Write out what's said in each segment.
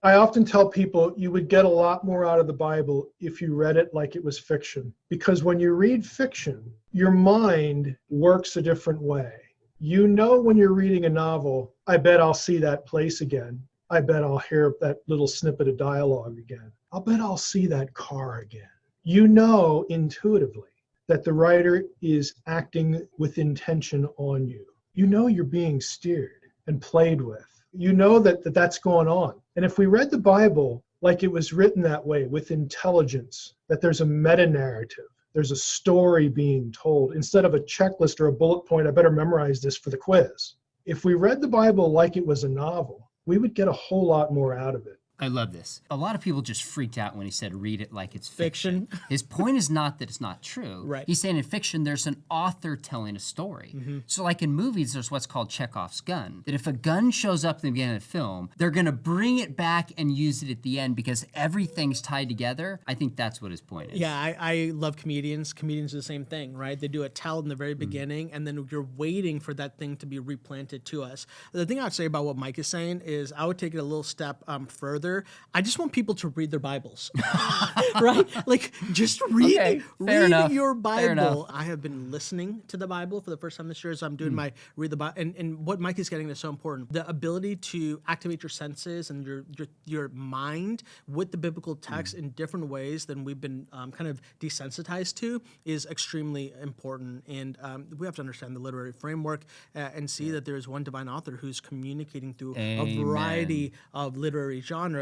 I often tell people you would get a lot more out of the Bible if you read it like it was fiction. Because when you read fiction, your mind works a different way. You know when you're reading a novel, I bet I'll see that place again. I bet I'll hear that little snippet of dialogue again. I'll bet I'll see that car again. You know intuitively that the writer is acting with intention on you. You know you're being steered and played with. You know that that's going on. And if we read the Bible like it was written that way, with intelligence, that there's a meta-narrative, there's a story being told, instead of a checklist or a bullet point, I better memorize this for the quiz. If we read the Bible like it was a novel, we would get a whole lot more out of it. I love this. A lot of people just freaked out when he said, read it like it's fiction. His point is not that it's not true. Right. He's saying in fiction, there's an author telling a story. So like in movies, there's what's called Chekhov's gun. That if a gun shows up in the beginning of the film, they're going to bring it back and use it at the end because everything's tied together. I think that's what his point is. Yeah, I love comedians. Comedians do the same thing, right? They do a tell in the very beginning, and then you're waiting for that thing to be replanted to us. The thing I would say about what Mike is saying is I would take it a little step further. I just want people to read their Bibles, right? Like just read your Bible. I have been listening to the Bible for the first time this year, so I'm doing my read the Bible. And what Mike is getting is so important. The ability to activate your senses and your mind with the biblical text in different ways than we've been kind of desensitized to is extremely important. And we have to understand the literary framework and see that there is one divine author who's communicating through a variety of literary genres.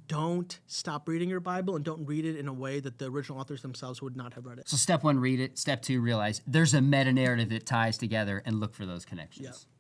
Don't stop reading your Bible, and don't read it in a way that the original authors themselves would not have read it. So step one, read it. Step two, realize there's a meta-narrative that ties together and look for those connections. Yeah.